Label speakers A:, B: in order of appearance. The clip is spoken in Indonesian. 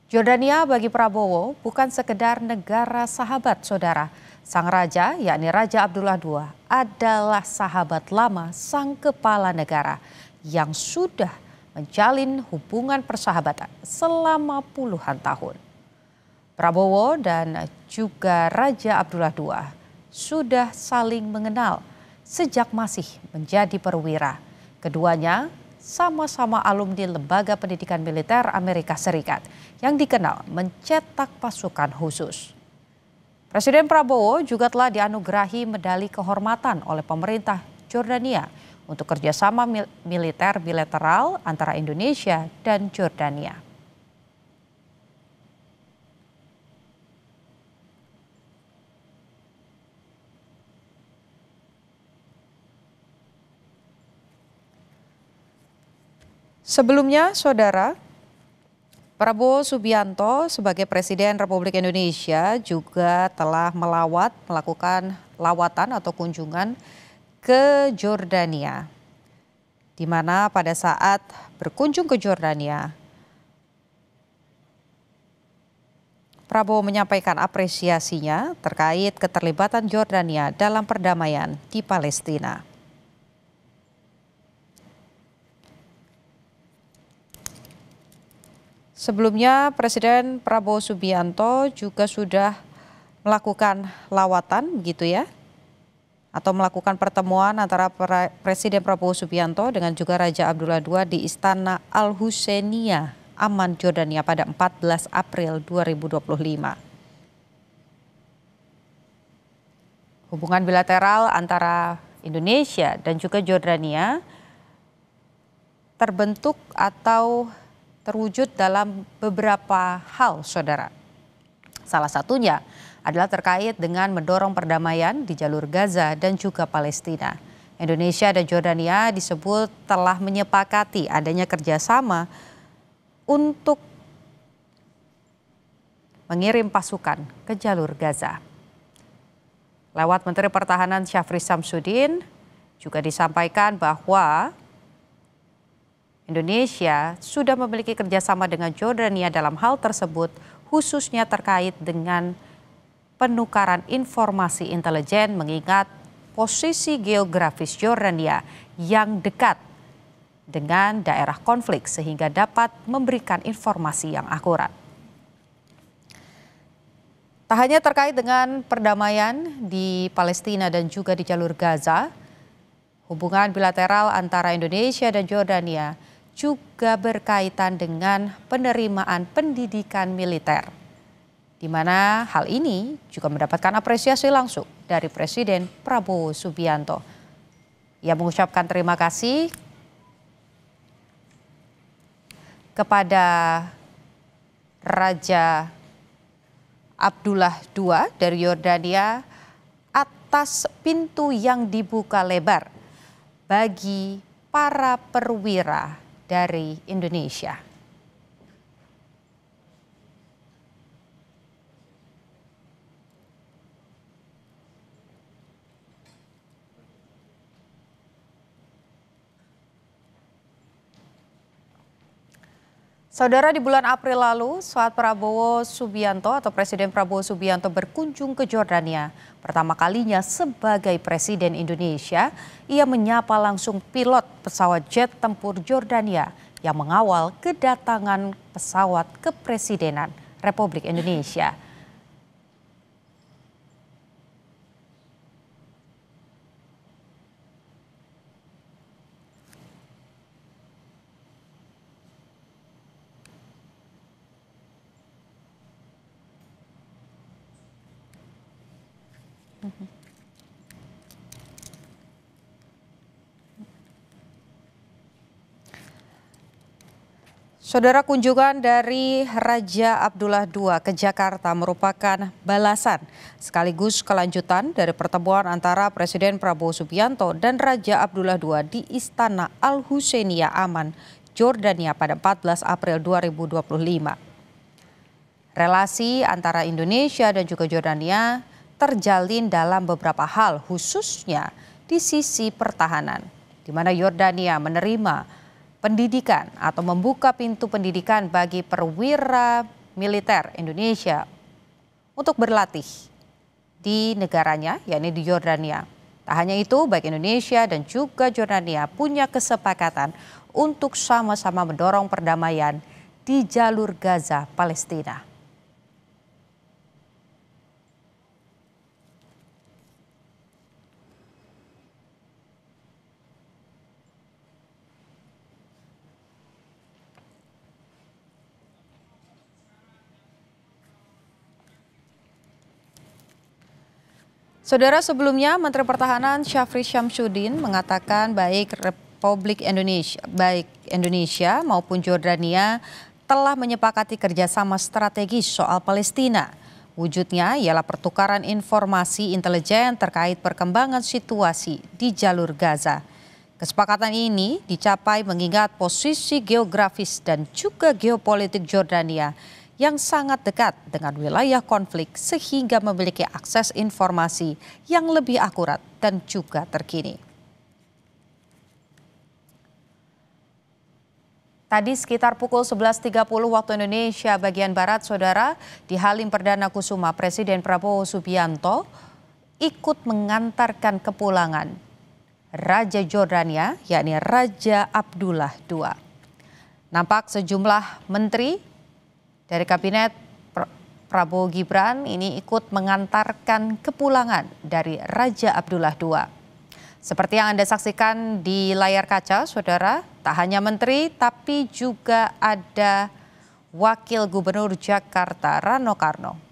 A: Jordania bagi Prabowo bukan sekedar negara sahabat, saudara. Sang raja, yakni Raja Abdullah II, adalah sahabat lama sang kepala negara yang sudah menjalin hubungan persahabatan selama puluhan tahun. Prabowo dan juga Raja Abdullah II sudah saling mengenal sejak masih menjadi perwira. Keduanya sama-sama alumni Lembaga Pendidikan Militer Amerika Serikat yang dikenal mencetak pasukan khusus. Presiden Prabowo juga telah dianugerahi medali kehormatan oleh pemerintah Jordania untuk kerjasama militer bilateral antara Indonesia dan Jordania. Sebelumnya, saudara, Prabowo Subianto sebagai Presiden Republik Indonesia juga telah melakukan lawatan atau kunjungan ke Jordania, di mana pada saat berkunjung ke Jordania, Prabowo menyampaikan apresiasinya terkait keterlibatan Jordania dalam perdamaian di Palestina. Sebelumnya, Presiden Prabowo Subianto juga sudah melakukan lawatan gitu ya, atau melakukan pertemuan antara Presiden Prabowo Subianto dengan juga Raja Abdullah II di Istana Al-Husainiyah, Amman, Jordania pada 14 April 2025. Hubungan bilateral antara Indonesia dan juga Jordania terbentuk atau terwujud dalam beberapa hal, saudara. Salah satunya adalah terkait dengan mendorong perdamaian di jalur Gaza dan juga Palestina. Indonesia dan Jordania disebut telah menyepakati adanya kerjasama untuk mengirim pasukan ke jalur Gaza. Lewat Menteri Pertahanan Syafri Samsudin juga disampaikan bahwa Indonesia sudah memiliki kerjasama dengan Jordania dalam hal tersebut, khususnya terkait dengan penukaran informasi intelijen mengingat posisi geografis Jordania yang dekat dengan daerah konflik sehingga dapat memberikan informasi yang akurat. Tak hanya terkait dengan perdamaian di Palestina dan juga di jalur Gaza, hubungan bilateral antara Indonesia dan Jordania juga berkaitan dengan penerimaan pendidikan militer, di mana hal ini juga mendapatkan apresiasi langsung dari Presiden Prabowo Subianto. Ia mengucapkan terima kasih kepada Raja Abdullah II dari Yordania atas pintu yang dibuka lebar bagi para perwira dari Indonesia. Saudara, di bulan April lalu saat Prabowo Subianto atau Presiden Prabowo Subianto berkunjung ke Jordania, pertama kalinya sebagai Presiden Indonesia, ia menyapa langsung pilot pesawat jet tempur Jordania yang mengawal kedatangan pesawat kepresidenan Republik Indonesia. Saudara, kunjungan dari Raja Abdullah II ke Jakarta merupakan balasan sekaligus kelanjutan dari pertemuan antara Presiden Prabowo Subianto dan Raja Abdullah II di Istana Al-Husainiyah, Amman, Jordania pada 14 April 2025. Relasi antara Indonesia dan juga Jordania terjalin dalam beberapa hal, khususnya di sisi pertahanan, di mana Yordania menerima pendidikan atau membuka pintu pendidikan bagi perwira militer Indonesia untuk berlatih di negaranya, yakni di Yordania. Tak hanya itu, baik Indonesia dan juga Yordania punya kesepakatan untuk sama-sama mendorong perdamaian di jalur Gaza, Palestina. Saudara, sebelumnya Menteri Pertahanan Syafri Syamsuddin mengatakan baik Indonesia maupun Jordania telah menyepakati kerjasama strategis soal Palestina. Wujudnya ialah pertukaran informasi intelijen terkait perkembangan situasi di jalur Gaza. Kesepakatan ini dicapai mengingat posisi geografis dan juga geopolitik Jordania yang sangat dekat dengan wilayah konflik sehingga memiliki akses informasi yang lebih akurat dan juga terkini. Tadi sekitar pukul 11.30 waktu Indonesia bagian Barat, Saudara, di Halim Perdana Kusuma, Presiden Prabowo Subianto ikut mengantarkan kepulangan Raja Jordania, yakni Raja Abdullah II. Nampak sejumlah menteri dari Kabinet Prabowo Gibran ini ikut mengantarkan kepulangan dari Raja Abdullah II. Seperti yang Anda saksikan di layar kaca, Saudara, tak hanya menteri tapi juga ada Wakil Gubernur Jakarta Rano Karno.